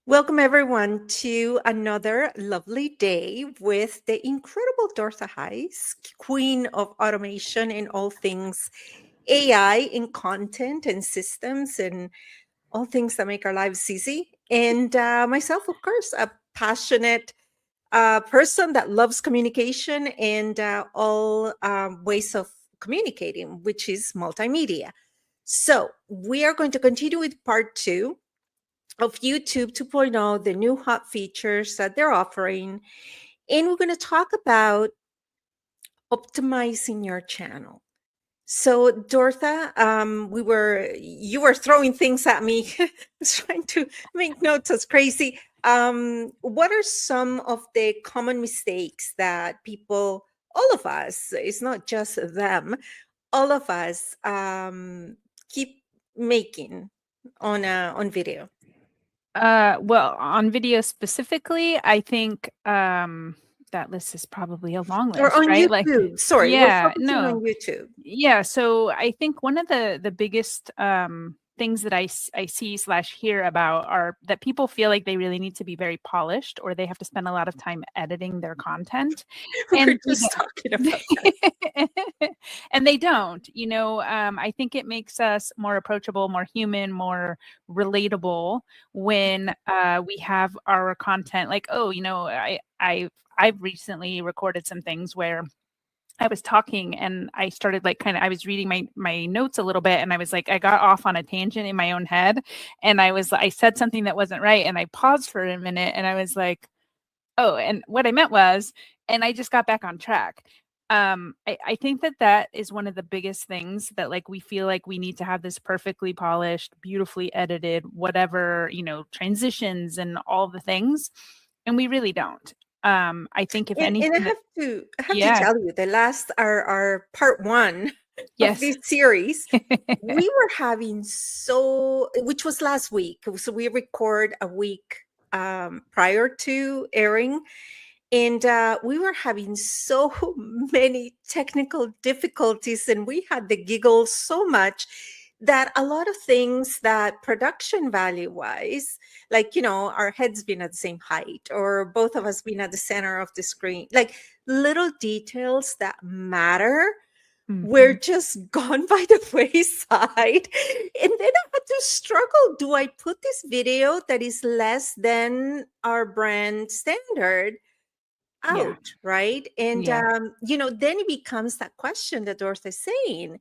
Welcome, everyone, to another lovely day with the incredible Dortha Hise, queen of automation in all things AI in content and systems and all things that make our lives easy. And myself, of course, a passionate person that loves communication and all ways of communicating, which is multimedia. So we are going to continue with part two of YouTube 2.0, the new hot features that they're offering. And we're going to talk about optimizing your channel. So, Dortha, you were throwing things at me. I was trying to make notes as crazy. What are some of the common mistakes that people, all of us, it's not just them, all of us keep making on video? Well, on video specifically, I think that list is probably a long Or list, on right? Like, YouTube. Sorry, we're yeah, focusing no, on YouTube. yeah. So I think one of the biggest things that I see slash hear about are that people feel like they really need to be very polished, or they have to spend a lot of time editing their content, We were and they just talking about don't. And they don't. I think it makes us more approachable, more human, more relatable when we have our content. Like, oh, I've recently recorded some things where I was talking and I started I was reading my notes a little bit, and I was like, I got off on a tangent in my own head, and I said something that wasn't right, and I paused for a minute, and I was like, oh, and what I meant was, and I just got back on track. I think that is one of the biggest things, that like we feel like we need to have this perfectly polished, beautifully edited, whatever, transitions and all the things, and we really don't. I think if and anything that I have to yeah, tell you, the last our part one of yes. this series, we were having which was last week. So we record a week prior to airing. And we were having so many technical difficulties, and we had the giggles so much that a lot of things that production value wise, like, our heads being at the same height or both of us being at the center of the screen, like little details that matter were Mhm. just gone by the wayside. And then I had to struggle. Do I put this video that is less than our brand standard Yeah, out, right? And yeah. then it becomes that question that Dorothy is saying: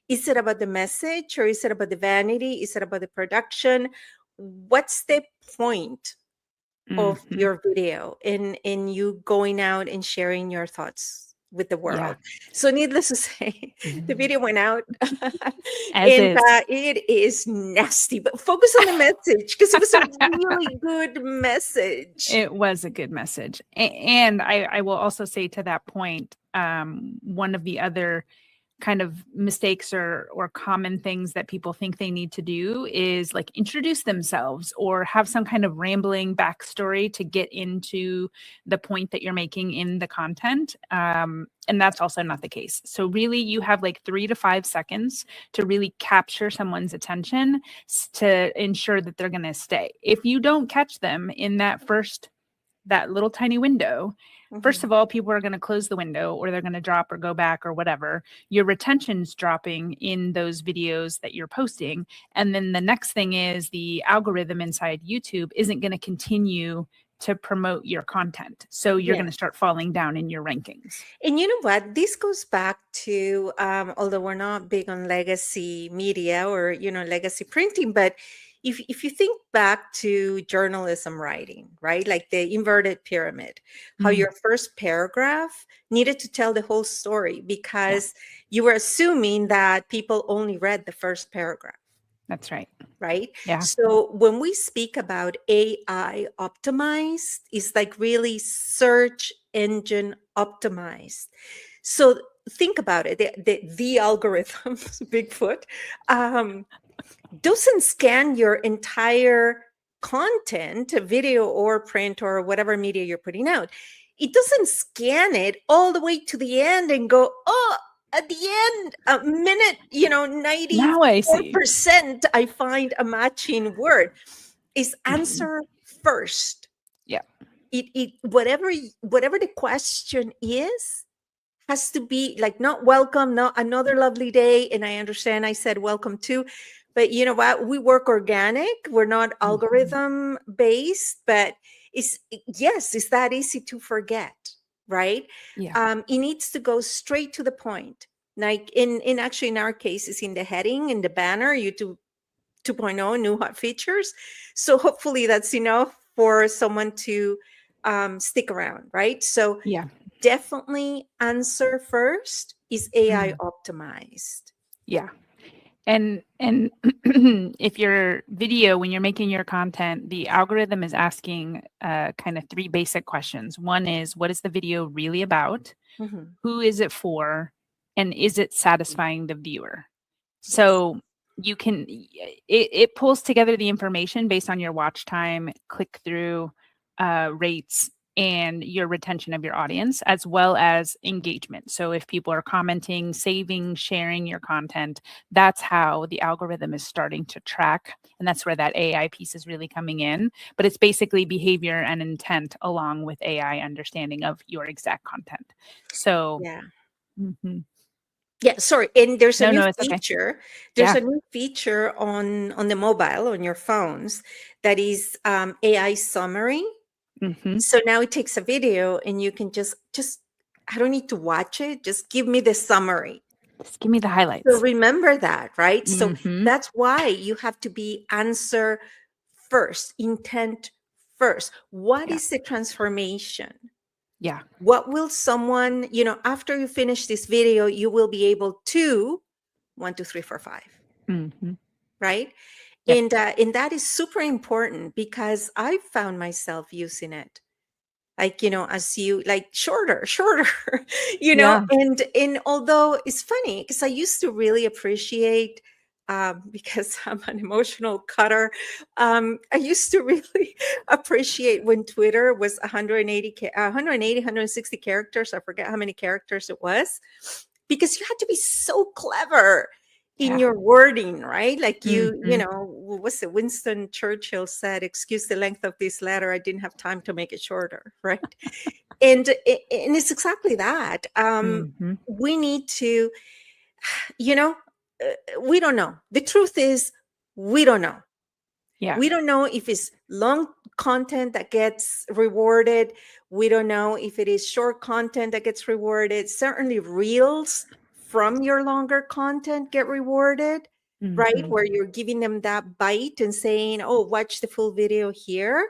is it about the message, or is it about the vanity? Is it about the production? What's the point of Mhm. your video in you going out and sharing your thoughts with the Yeah. world? So needless to say, the video went out As and is. it is nasty, but focus on the message, because it was a really good message. It was a good message. And I will also say, to that point, one of the other kind of mistakes or common things that people think they need to do is like introduce themselves or have some kind of rambling backstory to get into the point that you're making in the content. And that's also not the case. So really, you have like 3 to 5 seconds to really capture someone's attention to ensure that they're going to stay. If you don't catch them in that little tiny window, first Mhm. of all, people are going to close the window, or they're going to drop or go back or whatever. Your retention's dropping in those videos that you're posting. And then the next thing is the algorithm inside YouTube isn't going to continue to promote your content. So you're Yeah. going to start falling down in your rankings. And you know what? This goes back to, although we're not big on legacy media or, legacy printing, but if you think back to journalism writing, right? Like the inverted pyramid, how Mm, your first paragraph needed to tell the whole story yeah, because you were assuming that people only read the first paragraph, that's right. right? Yeah. So when we speak about AI optimized, it's like really search engine optimized. So think about it. The algorithm, Bigfoot, um, doesn't scan your entire content, video or print or whatever media you're putting out. It doesn't scan it all the way to the end and go, oh, at the end, a minute, Now I see. 94%, I find a matching word. Is Mhm. answer first. Yeah. It whatever the question is has to be like, not welcome, not another lovely day. And I understand I said welcome too, but you know what? We work organic. We're not Mhm. algorithm based, but it's, yes, it's that easy to forget, right? Yeah. It needs to go straight to the point. Like in actually in our case, it's in the heading, in the banner, YouTube 2.0 new hot features. So hopefully that's enough for someone to stick around, right? So Yeah. definitely answer first, is AI Mm. optimized? Yeah. And if your video, when you're making your content, the algorithm is asking kind of three basic questions. One is, what is the video really about? Mhm. Who is it for? And is it satisfying the viewer? Yes. So you can it pulls together the information based on your watch time, click through rates, and your retention of your audience, as well as engagement. So if people are commenting, saving, sharing your content, that's how the algorithm is starting to track, and that's where that AI piece is really coming in. But it's basically behavior and intent along with AI understanding of your exact content. So Yeah. mhm. Yeah, sorry. And there's a No, new no, it's okay. feature. There's Yeah. a new feature on the mobile, on your phones, that is AI summary. Hmm. So now it takes a video and you can just I don't need to watch it. Just give me the summary. Just give me the So highlights. remember that, right? So Mhm. that's why you have to be answer first, intent first. What Yeah. is the transformation? Yeah. What will someone, after you finish this video, you will be able to 1, 2, 3, 4, 5, Mhm. right? Yep. And that is super important because I found myself using it, like, as you like, shorter, Yeah. and although it's funny because I used to really appreciate, because I'm an emotional cutter, I used to really appreciate when Twitter was 160 characters. I forget how many characters it was, because you had to be so clever in Yeah. your wording, right? Like, Mhm. what's it, Winston Churchill said, excuse the length of this letter, I didn't have time to make it shorter, right? And it's exactly that. Mhm. We need to, you know we don't know. The truth is, we don't know. Yeah. We don't know if it's long content that gets rewarded. We don't know if it is short content that gets rewarded. Certainly, reels from your longer content get rewarded, right? Mhm. Where you're giving them that bite and saying, oh, watch the full video here.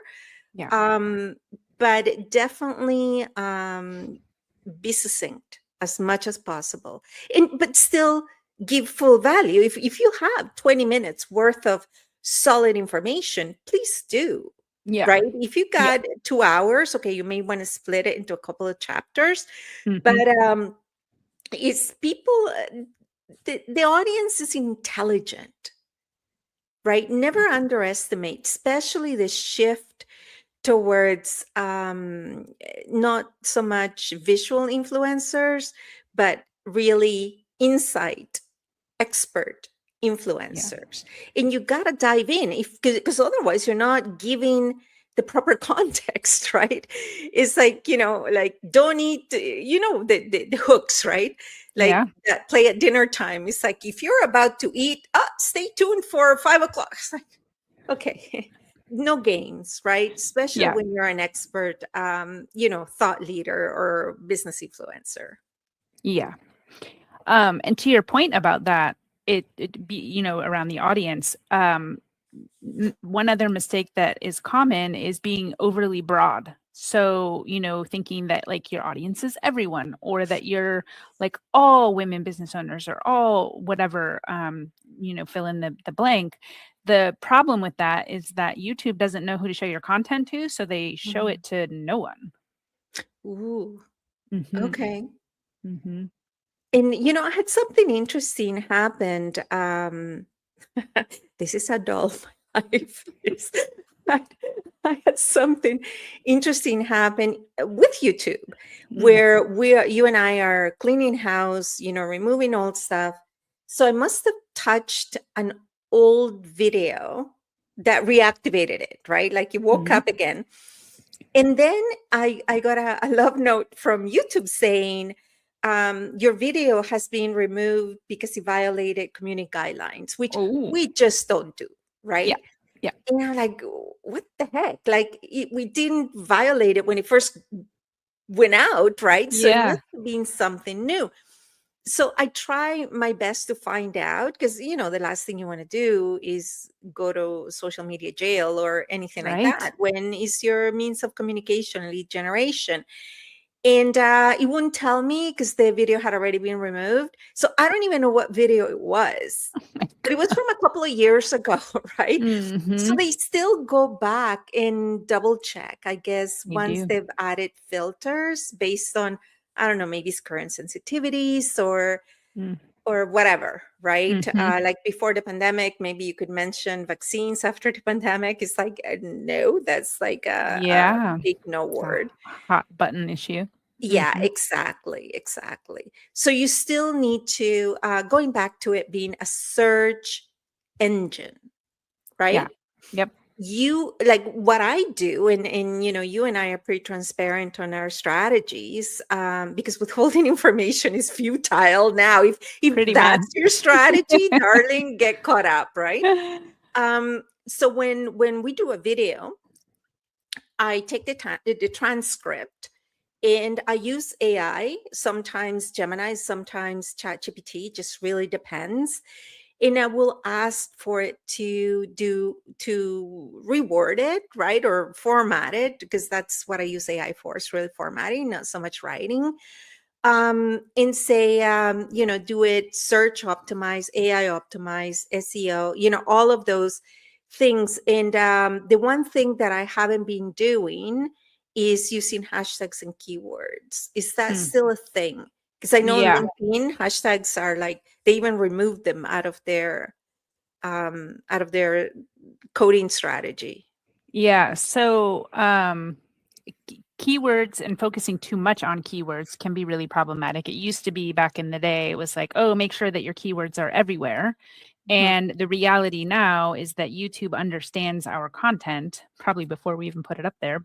Yeah. Um, but definitely, be succinct as much as possible, but still give full value. If you have 20 minutes worth of solid information, please do. Yeah. Right? If you Yeah. got 2 hours, okay, you may want to split it into a couple of chapters. But Mhm. it's people, the audience is intelligent, right? Never underestimate, especially the shift towards, not so much visual influencers, but really insight expert Yeah. influencers. And you got to dive in, if because otherwise you're not giving the proper context, right? It's like, like, don't eat, the hooks, right? Like Yeah. that play at dinner time. It's like, if you're about to eat, stay tuned for 5 o'clock. It's like, okay. No games, right? Especially Yeah. when you're an expert, thought leader or business influencer. Yeah. And to your point about that, it be, around the audience, one other mistake that is common is being overly broad. So, thinking that like your audience is everyone, or that you're like all women business owners, or all whatever, fill in the blank. The problem with that is that YouTube doesn't know who to show your content to, so they show Mhm. it to no one. Ooh, Hmm. okay. Hmm. And I had something interesting happened. This is a dull life. I, I had something interesting happen with YouTube, Mm. where you and I are cleaning house, removing old stuff. So I must have touched an old video, that reactivated it, right? Like it woke Mhm. up again. And then I got a love note from YouTube saying, your video has been removed because it violated community guidelines, which Oh, we just don't do, yeah. right? Yeah. And I'm like, what the heck? Like, we didn't violate it when it first went out, right? So it Yeah. must have been something new. So I try my best to find out, because the last thing you want to do is go to social media jail or anything like that Right. when it's your means of communication, lead generation. And it wouldn't tell me because the video had already been removed. So I don't even know what video it was, Oh my but it was God. from a couple of years ago, right? So Mhm. they still go back and double check, I guess, You once do. they've added filters based on, I don't know, maybe it's current sensitivities Mm. or whatever, right? Mhm. Like before the pandemic, maybe you could mention vaccines. After the pandemic, it's like, no, that's like a Yeah. big no It's a word. hot button issue. Yeah, Mhm. exactly, exactly. So you still need to, going back to it being a search engine, Yeah. right? Yep. You like what I do, and you and I are pretty transparent on our strategies, because withholding information is futile now. If Pretty that's man. your strategy, darling, get caught up, right? So when we do a video, I take the transcript and I use AI, sometimes Gemini, sometimes ChatGPT, just really depends. And I will ask for it to reword it, right? Or format it, because that's what I use AI for, is really formatting, not so much writing. And say, do it search optimize, AI optimize, SEO, all of those things. And the one thing that I haven't been doing is using hashtags and keywords. Is that Mm. still a thing? Because I know on Yeah. LinkedIn, hashtags are like, they even removed them out of their coding strategy. Yeah. So, keywords and focusing too much on keywords can be really problematic. It used to be back in the day, it was like, oh, make sure that your keywords are everywhere. Mhm, And the reality now is that YouTube understands our content, probably before we even put it up there,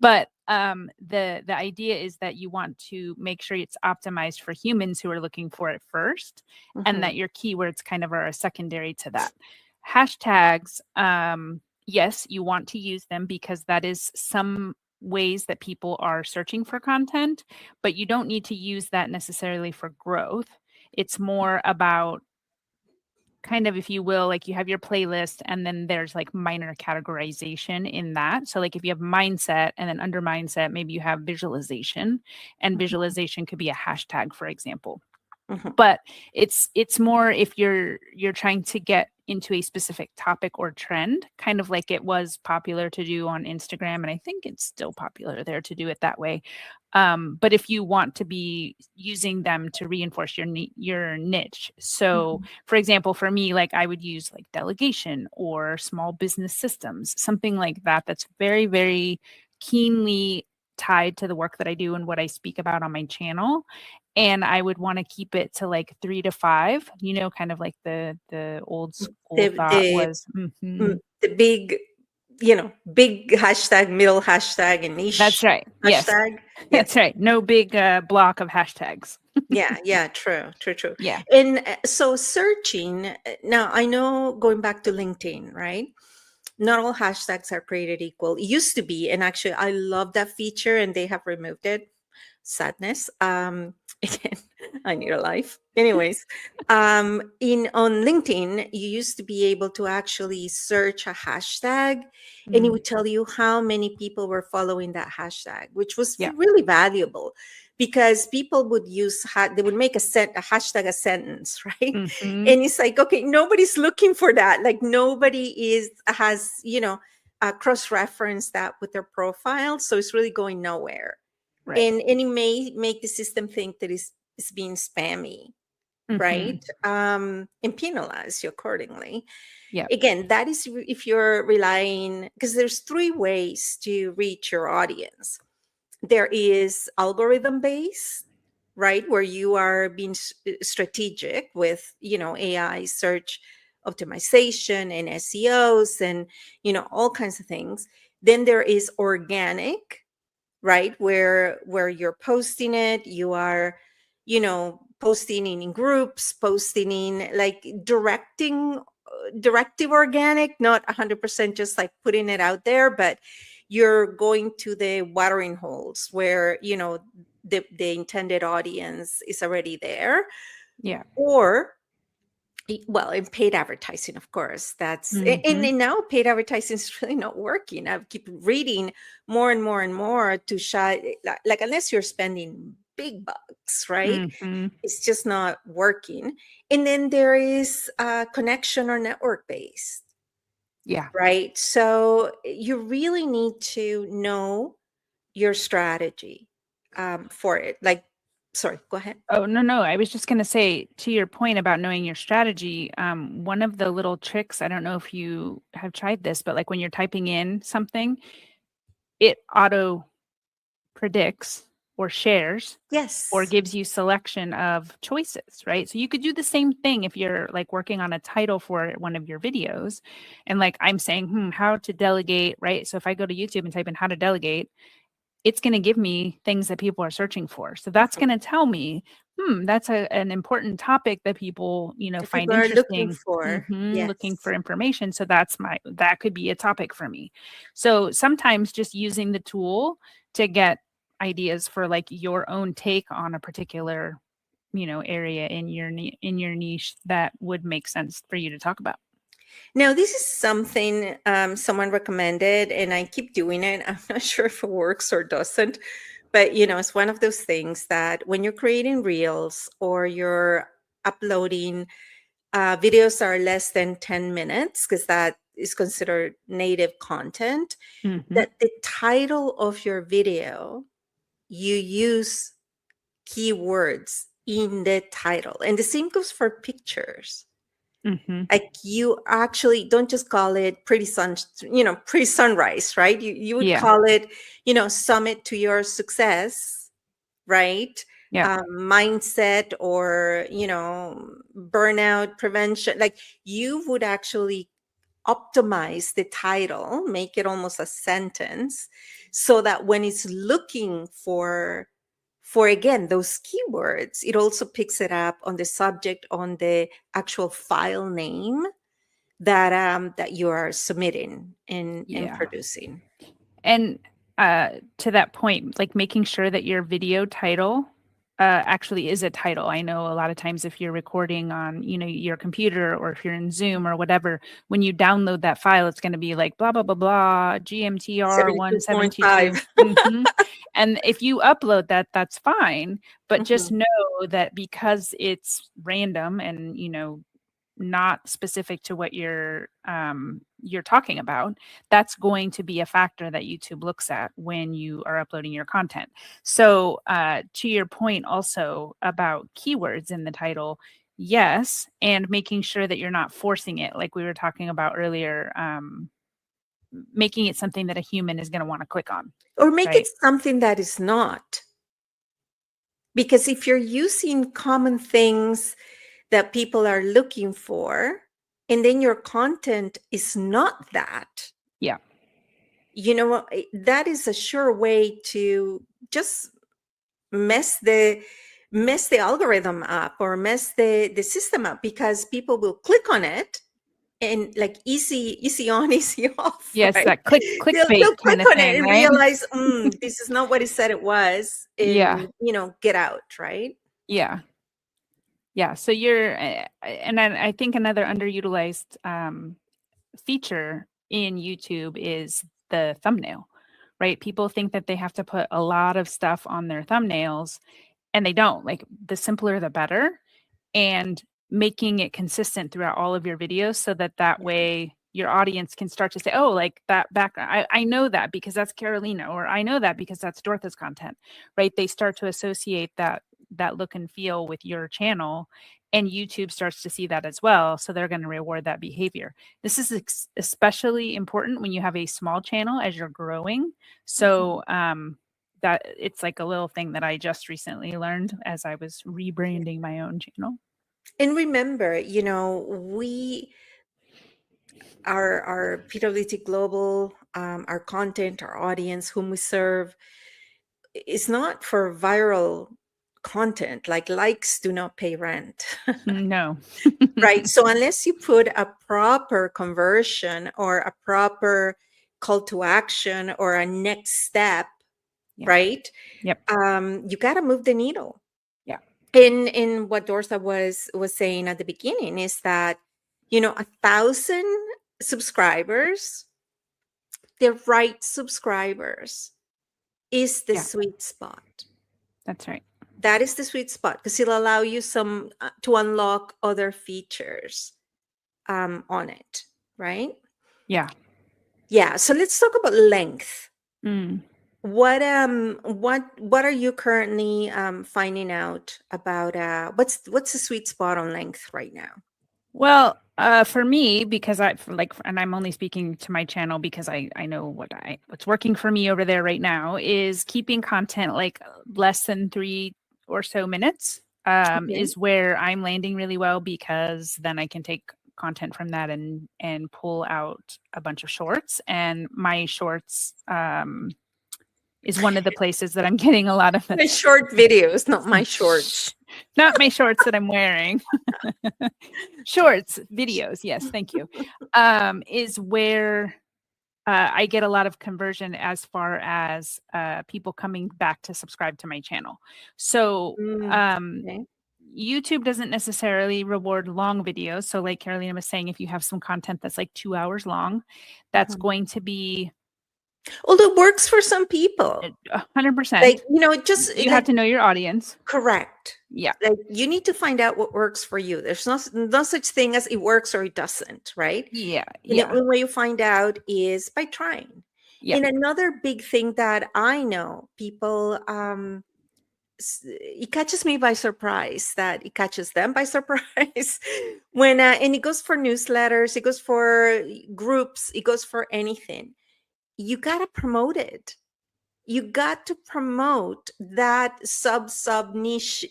but the idea is that you want to make sure it's optimized for humans who are looking for it first, and mhm, that your keywords kind of are a secondary to that. Hashtags, yes, you want to use them because that is some ways that people are searching for content, but you don't need to use that necessarily for growth. It's more about kind of, if you will, like you have your playlist and then there's like minor categorization in that. So like if you have mindset and then under mindset, maybe you have visualization, and mhm, visualization could be a hashtag, for example. mhm, But it's more if you're trying to get into a specific topic or trend, kind of like it was popular to do on Instagram, and I think it's still popular there to do it that way. But if you want to be using them to reinforce your niche, so mhm, for example, for me, like I would use like delegation or small business systems, something like that. That's very, very keenly tied to the work that I do and what I speak about on my channel. And I would want to keep it to like 3 to 5, kind of like the old school the thought the was. the big hashtag, middle hashtag, and That's niche right. Yes. hashtag. Yeah. That's right. No big block of hashtags. Yeah, yeah, true, true, true. Yeah. And so searching, now I know, going back to LinkedIn, right? Not all hashtags are created equal. It used to be, and actually I love that feature, and they have removed it. Sadness. Again, I need a life. Anyways, in on LinkedIn, you used to be able to actually search a hashtag, and it Mm, would tell you how many people were following that hashtag, which was yeah. really valuable, because people would they would make a hashtag a sentence, right? Mhm. And it's like, okay, nobody's looking for that. Like nobody has cross reference that with their profile, so it's really going nowhere. Right. And it may make the system think that it's being spammy, right? Mhm. And penalize you accordingly. Yep. Again, that is if you're relying, because there's three ways to reach your audience. There is algorithm based, right, where you are being strategic with AI search optimization and SEOs and, all kinds of things. Then there is organic, right? Where you're posting it, you are, posting in groups, posting in like directive organic, not 100% just like putting it out there, but you're going to the watering holes where, the intended audience is already there. Yeah. Or well, in paid advertising, of course, that's Mm-hmm. and now paid advertising is really not working. I keep reading more and more and more to shy, like unless you're spending big bucks, right? Mm-hmm. It's just not working. And then there is connection or network based, Yeah. right? So you really need to know your strategy for it. Like, sorry, go ahead. Oh, no, no. I was just going to say, to your point about knowing your strategy, one of the little tricks, I don't know if you have tried this, but like when you're typing in something, it auto predicts or shares or Yes, gives you selection of choices, right? So you could do the same thing if you're like working on a title for one of your videos. And like I'm saying, how to delegate, right? So if I go to YouTube and type in how to delegate, it's going to give me things that people are searching for. So that's mhm, going to tell me, that's an important topic that people, that find people are looking interesting, for. looking for Yes. information. So that could be a topic for me. So sometimes just using the tool to get ideas for like your own take on a particular, area in your in your niche that would make sense for you to talk about. Now, this is something someone recommended, and I keep doing it. I'm not sure if it works or doesn't, but it's one of those things that when you're creating reels or you're uploading videos that are less than 10 minutes, because that is considered native content, Mhm. that the title of your video, you use keywords in the title. And the same goes for pictures. Mhm. Like you actually don't just call it pretty sunrise, right? You would Yeah. call it, summit to your success, right? Yeah. Mindset or, burnout prevention. Like you would actually optimize the title, make it almost a sentence, so that when it's looking for again those keywords, it also picks it up on the subject, on the actual file name that you are submitting and Yeah. producing. And to that point, like making sure that your video title actually is a title. I know a lot of times if you're recording on, your computer or if you're in Zoom or whatever, when you download that file, it's going to be like blah blah blah blah GMTR 72.5. 1722. And if you upload that, that's fine. But just Mhm. know that because it's random and not specific to what you're talking about, that's going to be a factor that YouTube looks at when you are uploading your content. So to your point also about keywords in the title, yes, and making sure that you're not forcing it like we were talking about earlier, making it something that a human is going to want to click on, Or make it right? something that is not. Because if you're using common things that people are looking for, and then your content is not that, Yeah. that is a sure way to just mess the mess the algorithm up or mess the system up, because people will click on it and like easy on easy off, Yes, right? that clickbait They'll kind click of on it thing, and right? realize, this is not what it said it was, Yeah. and get out, right? Yeah. Yeah, so you're and then I think another underutilized feature in YouTube is the thumbnail, right? People think that they have to put a lot of stuff on their thumbnails and they don't. Like the simpler the better, and making it consistent throughout all of your videos so that way your audience can start to say, oh, like that background, I know that because that's Carolina, or I know that because that's Dortha's content, right? They start to associate that look and feel with your channel, and YouTube starts to see that as well, so they're going to reward that behavior. This is especially important when you have a small channel as you're growing. Mhm. So that it's like a little thing that I just recently learned as I was rebranding my own channel. And remember, we our PWT Global, our content, our audience, whom we serve, is not for viral content. Like likes do not pay rent. No. Right. So unless you put a proper conversion or a proper call to action or a next step, Yeah. right? Yep. You got to move the needle. Yeah. In what Dorsa was saying at the beginning is that, 1,000 subscribers, the right subscribers, is the Yeah. sweet spot. That's right. That is the sweet spot because it'll allow you some to unlock other features on it, right? Yeah. Yeah. So let's talk about length. Mm. What are you currently finding out about what's the sweet spot on length right now? Well, for me, because and I'm only speaking to my channel because I know what's working for me over there right now is keeping content like less than 3 or so minutes, Okay. is where I'm landing really well, because then I can take content from that and pull out a bunch of shorts, and my shorts, is one of the places that I'm getting a lot of My it. short videos, not my shorts. Not my shorts that I'm wearing. Shorts, videos, yes, thank you. Is where I get a lot of conversion as far as people coming back to subscribe to my channel. So Okay. YouTube doesn't necessarily reward long videos. So like Carolina was saying, if you have some content that's like 2 hours long, that's Uh-huh. going to be Although it works for some people. 100%. Like, You have to know your audience. correct. Yeah. Like you need to find out what works for you. There's no such thing as it works or it doesn't, right? Yeah. And the Yeah. only way you find out is by trying. Yeah. And another big thing that I know people, it catches me by surprise that it catches them by surprise when, and it goes for newsletters, it goes for groups, it goes for anything. You got to promote it. You got to promote that sub niche,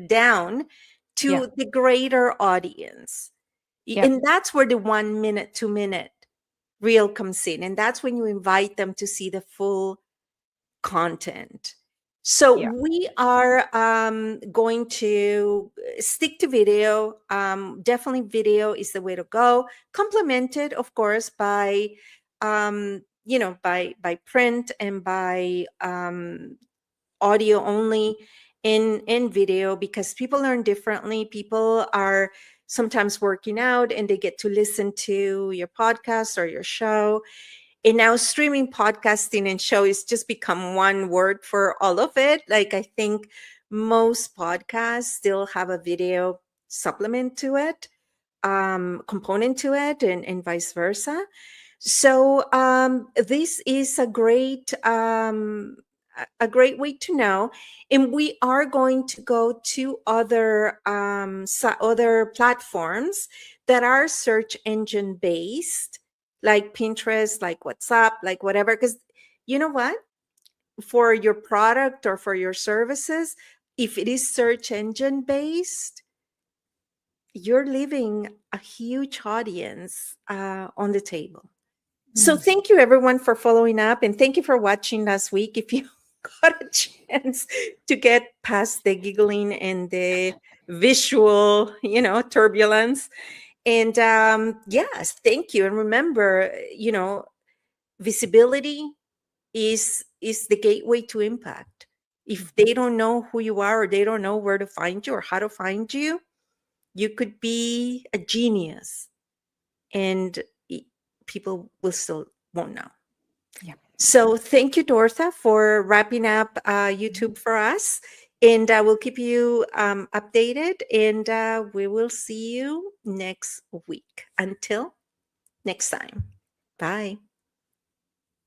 down Yeah. to the greater audience. Yeah. And that's where the 1 minute, 2 minute reel comes in. And that's when you invite them to see the full content. So Yeah. we are going to stick to video. Definitely video is the way to go, complemented of course by by print and by audio only in video, because people learn differently. People are sometimes working out and they get to listen to your podcast or your show, and now streaming, podcasting, and show is just become one word for all of it. Like I think most podcasts still have a video supplement to it, component to it, and vice versa. So this is a great way to know. And we are going to go to other other platforms that are search engine based, like Pinterest, like WhatsApp, like whatever. Because you know what? For your product or for your services, if it is search engine based, you're leaving a huge audience on the table. So Mm. thank you everyone for following up, and thank you for watching last week. If you got a chance to get past the giggling and the visual, turbulence. And yes, thank you. And remember, visibility is the gateway to impact. If they don't know who you are or they don't know where to find you or how to find you, you could be a genius and people will still won't know. Yeah. So thank you, Dortha, for wrapping up YouTube for us. And we'll keep you updated, and we will see you next week. Until next time. Bye.